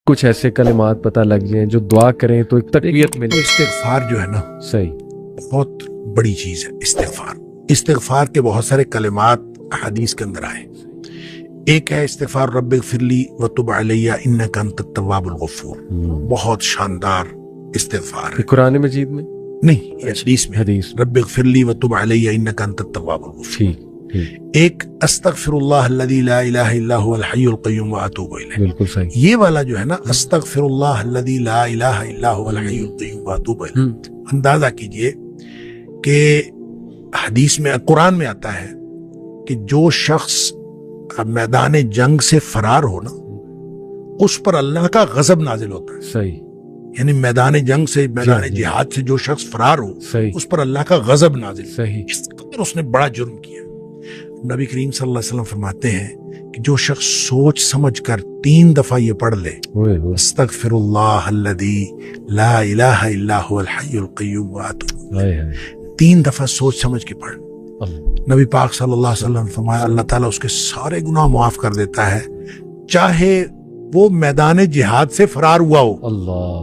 کچھ ایسے کلمات پتہ لگ جائیں جو دعا کریں تو ایک تقویت ملے. استغفار جو ہے نا صحیح بہت بڑی چیز ہے. استغفار کے بہت سارے کلمات حدیث کے اندر آئے. ایک ہے استغفار رب اغفر لی وتب علی انک انت التواب الغفور. بہت شاندار استغفار ہے. قرآن مجید میں نہیں، یہ حدیث میں حدیث رب اغفر لی وتب علی انک انت التواب الغفور. ٹھیک. ایک استغفر اللہ الذی لا الہ الا هو الحی القیوم واتوب الیہ. بالکل صحیح. یہ والا جو ہے نا استغفر اللہ الذی لا الہ الا هو الحی القیوم واتوب الیہ، اندازہ کیجئے کہ حدیث میں قرآن میں آتا ہے کہ جو شخص میدان جنگ سے فرار ہو نا اس پر اللہ کا غضب نازل ہوتا ہے. صحیح. یعنی میدان جنگ سے، میدان جہاد سے جو شخص فرار ہو صحیح. اس پر اللہ کا غضب نازل. صحیح. اس قدر اس نے بڑا جرم کیا. نبی کریم صلی اللہ علیہ وسلم فرماتے ہیں کہ جو شخص سوچ سمجھ کر 3 دفعہ یہ پڑھ لے استغفر اللہ الذی لا الہ الا هو الحی القیوم واتوب، 3 دفعہ سوچ سمجھ کے پڑھ، نبی پاک صلی اللہ علیہ وسلم فرمایا اللہ تعالیٰ اس کے سارے گناہ معاف کر دیتا ہے، چاہے وہ میدان جہاد سے فرار ہوا ہو. اللہ.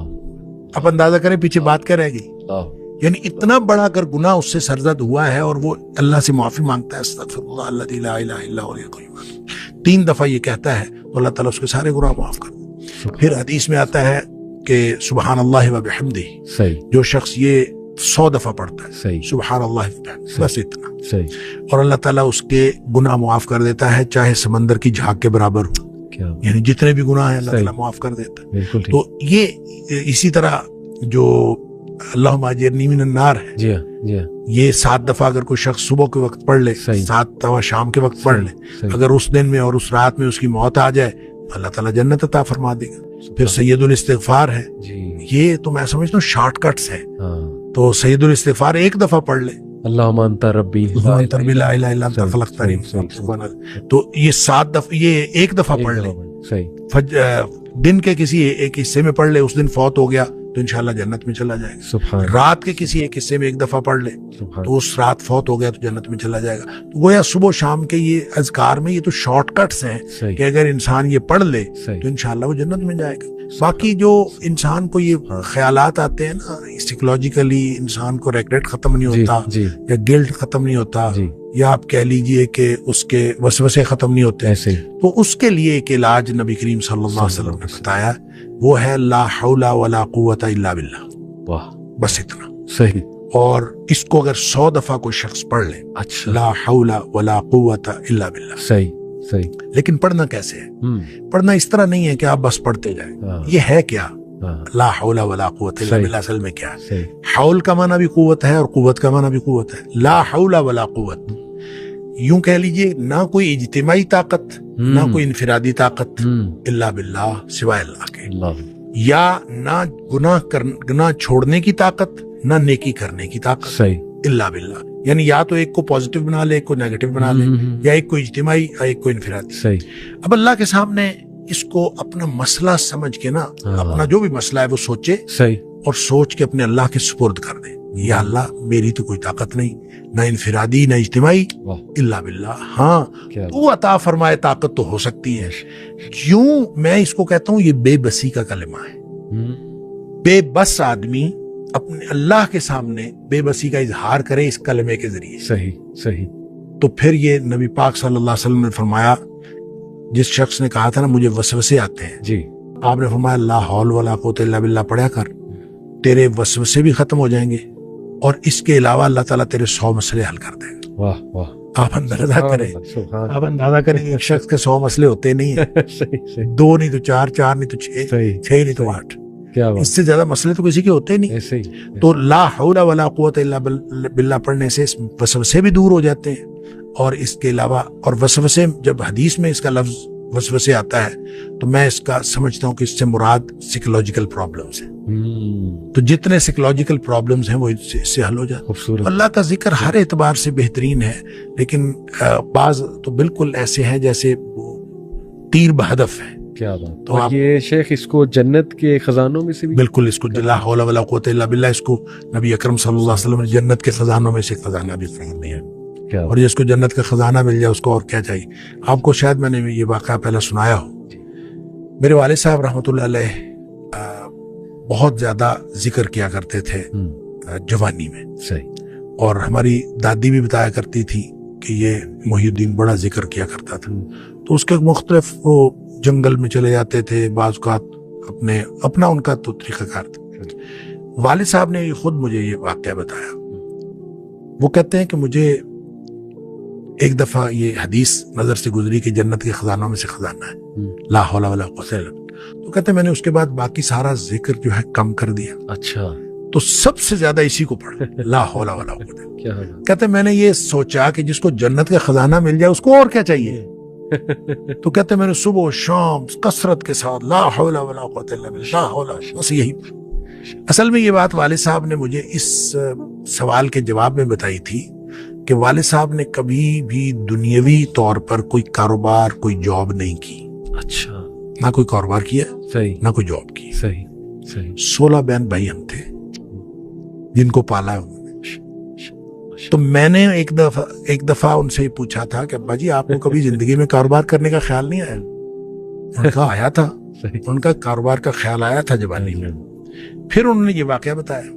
اب اندازہ کریں پیچھے بات کیا رہ گئی. اللہ. یعنی اتنا بڑا اگر گناہ اس سے سرزد ہوا ہے اور وہ اللہ سے معافی مانگتا ہے استغفر اللہ الذی لا الہ الا هو الحی القیوم، 3 دفعہ یہ کہتا ہے تو اللہ تعالیٰ اس کے سارے گناہ معاف کر دے. پھر حدیث میں آتا ہے کہ سبحان اللہ و بحمدہ، صحیح. جو شخص یہ 100 دفعہ پڑھتا ہے صحیح. سبحان اللہ و بحمدہ، بس اتنا، صحیح. اور اللہ تعالیٰ اس کے گناہ معاف کر دیتا ہے چاہے سمندر کی جھاگ کے برابر ہو. کیا یعنی جتنے بھی گناہ ہیں اللہ تعالیٰ معاف کر دیتا ہے. بالکل ٹھیک. تو یہ اسی طرح جو اللہم اجرنی من النار ہے، جی ہاں جی ہاں یہ 7 دفعہ اگر کوئی شخص صبح کے وقت پڑھ لے، صحیح. 7 دفعہ شام کے وقت پڑھ لے، صحیح. اگر اس دن میں اور اس رات میں اس کی موت آ جائے تو اللہ تعالیٰ جنت عطا فرما دے گا. پھر سید الاستغفار ہے، جی یہ تو میں سمجھتا ہوں شارٹ کٹس ہے. ہاں. تو سید الاستغفار 1 دفعہ پڑھ لے، اللہم انت ربی لا الہ الا انت خلقتنی، سبحان اللہ. تو یہ 7 دفعہ، یہ 1 دفعہ پڑھ لے. صحیح. دن کے کسی ایک حصے میں پڑھ لے، اس دن فوت ہو گیا تو انشاءاللہ جنت میں چلا جائے گا. سبحان. رات کے کسی ایک حصے میں 1 دفعہ پڑھ لے سبحان. تو اس رات فوت ہو گیا تو جنت میں چلا جائے گا. تو گویا صبح و شام کے یہ اذکار میں یہ تو شارٹ کٹس ہیں صحیح. کہ اگر انسان یہ پڑھ لے صحیح. تو انشاءاللہ وہ جنت میں جائے گا. باقی جو انسان کو یہ خیالات آتے ہیں نا، سائیکولوجیکلی انسان کو ریگریٹ ختم نہیں ہوتا، جی یا گلٹ ختم نہیں ہوتا، جی یا آپ کہہ لیجئے کہ اس کے وسوسے ختم نہیں ہوتے، ایسے تو اس کے لیے ایک علاج نبی کریم صلی اللہ علیہ وسلم نے بتایا، وہ ہے لا حول ولا قوت الا باللہ. واہ. بس اتنا. صحیح. اور اس کو اگر 100 دفعہ کوئی شخص پڑھ لے، اچھا. لا حول ولا قوت الا باللہ. صحیح صحیح. لیکن پڑھنا کیسے ہے؟ پڑھنا اس طرح نہیں ہے کہ آپ بس پڑھتے جائیں. یہ ہے کیا لا حول ولا قوت الا باللہ؟ اصل میں کیا ہے؟ حول کا معنی بھی قوت ہے اور قوت کا معنی بھی قوت ہے. لا حول ولا قوت، یوں کہہ لیجئے نہ کوئی اجتماعی طاقت نہ کوئی انفرادی طاقت الا باللہ، سوائے اللہ کے. یا نہ گناہ چھوڑنے کی طاقت نہ نیکی کرنے کی طاقت، صحیح. الا باللہ. یعنی یا تو ایک کو پازیٹیو بنا لے، ایک کو نیگیٹو بنا لے، یا ایک کو اجتماعی یا ایک کو انفرادی. صحیح. اب اللہ کے سامنے اس کو اپنا مسئلہ سمجھ کے نا، اپنا جو بھی مسئلہ ہے وہ سوچے، صحیح. اور سوچ کے اپنے اللہ کے سپرد کر دے. یا اللہ میری تو کوئی طاقت نہیں، نہ انفرادی نہ اجتماعی، الا باللہ. ہاں تو عطا فرمائے طاقت تو ہو سکتی ہے. کیوں میں اس کو کہتا ہوں یہ بے بسی کا کلمہ ہے. بے بس آدمی اپنے اللہ کے سامنے بے بسی کا اظہار کرے اس کلمے کے ذریعے. صحیح صحیح. تو پھر یہ نبی پاک صلی اللہ علیہ وسلم نے فرمایا، جس شخص نے کہا تھا نا مجھے وسوسے آتے ہیں، جی آپ نے فرمایا لا حول ولا قوت الا باللہ پڑھا کر، تیرے وسوسے بھی ختم ہو جائیں گے اور اس کے علاوہ اللہ تعالیٰ تیرے 100 مسئلے حل کر دے گا. واہ واہ. آپ اندازہ کریں ایک شخص کے 100 مسئلے ہوتے نہیں ہیں. 2 نہیں تو 4 نہیں تو 6 نہیں تو 8. اس سے زیادہ مسئلے تو کسی کے ہوتے نہیں. ایسے ہی. تو لا حول ولا قوت الا باللہ پڑھنے سے وسوسے بھی دور ہو جاتے ہیں. اور اس کے علاوہ، اور وسوسے جب حدیث میں اس کا لفظ وسوسے آتا ہے تو میں اس کا سمجھتا ہوں کہ اس سے مراد سائیکولوجیکل پرابلمز ہیں. تو جتنے سائیکولوجیکل پرابلمز ہیں وہ اس سے حل ہو جاتے ہیں. اللہ کا ذکر ہر اعتبار سے بہترین ہے، لیکن بعض تو بالکل ایسے ہیں جیسے تیر بہدف ہے. کیا بات. تو یہ شیخ اس کو جنت کے خزانوں میں سے بھی بالکل، اس کو لا حول ولا قوت الا باللہ، اس کو نبی اکرم صلی اللہ علیہ وسلم نے جنت کے خزانوں میں سے خزانہ بھی قرار دیا. اور جس کو جنت کا خزانہ مل جائے اس کو اور کیا چاہیے. آپ کو شاید میں نے یہ واقعہ پہلے سنایا ہو. میرے والد صاحب رحمۃ اللہ علیہ بہت زیادہ ذکر کیا کرتے تھے جوانی میں. صحیح. اور ہماری دادی بھی بتایا کرتی تھی کہ یہ محی الدین بڑا ذکر کیا کرتا تھا. تو اس کے مختلف وہ جنگل میں چلے جاتے تھے بعض اوقات اپنا ان کا تو طریقہ کار تھا. والد صاحب نے خود مجھے یہ واقعہ بتایا. وہ کہتے ہیں کہ مجھے ایک دفعہ یہ حدیث نظر سے گزری کہ جنت کے خزانوں میں سے خزانہ ہے لا حول ولا قوت الا باللہ. تو کہتے ہیں میں نے اس کے بعد باقی سارا ذکر جو ہے کم کر دیا. اچھا. تو سب سے زیادہ اسی کو پڑھا لا حول ولا قوت. کیا کہتے ہیں میں نے یہ سوچا کہ جس کو جنت کا خزانہ مل جائے اس کو اور کیا چاہیے. تو کہتے ہیں میں نے صبح و شام کثرت کے ساتھ لا حول ولا قوت الا باللہ لا حول. بس یہی. اصل میں یہ بات والد صاحب نے مجھے اس سوال کے جواب میں بتائی تھی کہ والد صاحب نے کبھی بھی دنیاوی طور پر کوئی کاروبار کوئی جاب نہیں کی. اچھا. نہ کوئی کاروبار کیا صحیح نہ کوئی جاب کی. صحیح صحیح. 16 بہن بھائی ہم تھے جن کو پالا ہے انہوں نے. تو میں نے ایک دفعہ ان سے پوچھا تھا کہ ابا جی آپ کو کبھی زندگی میں کاروبار کرنے کا خیال نہیں آیا. ان کا آیا تھا. ان کا کاروبار کا خیال آیا تھا جوانی میں. پھر انہوں نے یہ واقعہ بتایا.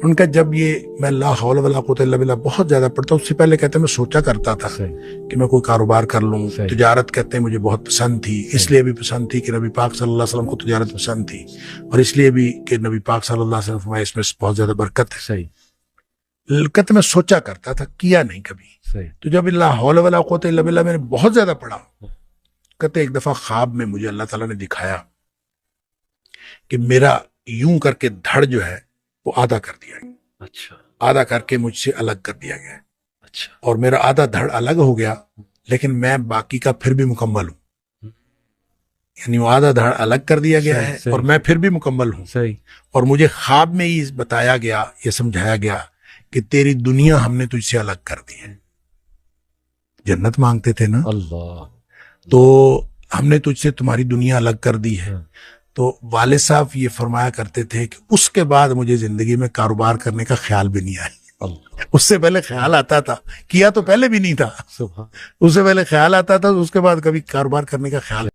ان کا جب یہ میں لا حول ولا قوت الا باللہ بہت زیادہ پڑھتا ہوں اس سے پہلے کہتے ہیں میں سوچا کرتا تھا کہ میں کوئی کاروبار کر لوں. تجارت کہتے ہیں مجھے بہت پسند تھی. اس لیے بھی پسند تھی کہ نبی پاک صلی اللہ علیہ وسلم کو تجارت پسند تھی اور اس لیے بھی کہ نبی پاک صلی اللہ علیہ وسلم فرمایا اس میں بہت زیادہ برکت ہے. صحیح. کہتے میں سوچا کرتا تھا کیا نہیں کبھی. صحیح. تو جب لا حول ولا قوت الا باللہ میں نے بہت زیادہ پڑھا. کہتے ایک دفعہ خواب میں مجھے اللہ تعالیٰ نے دکھایا کہ میرا یوں کر کے دھڑ جو ہے وہ آدھا کر دیا گیا. اچھا. آدھا کر کے مجھ سے الگ کر دیا گیا. اچھا. اور میرا آدھا دھڑ الگ ہو گیا لیکن میں باقی کا پھر بھی مکمل ہوں. یعنی وہ آدھا دھڑ الگ کر دیا گیا ہے اور میں پھر بھی مکمل ہوں. صحیح. اور مجھے خواب میں ہی بتایا گیا یہ سمجھایا گیا کہ تیری دنیا ہم نے تجھ سے الگ کر دی ہے. جنت مانگتے تھے نا اللہ. تو ہم نے تجھ سے تمہاری دنیا الگ کر دی ہے. تو والد صاحب یہ فرمایا کرتے تھے کہ اس کے بعد مجھے زندگی میں کاروبار کرنے کا خیال بھی نہیں آیا. اس سے پہلے خیال آتا تھا کیا تو پہلے بھی نہیں تھا. اس سے پہلے خیال آتا تھا اس کے بعد کبھی کاروبار کرنے کا خیال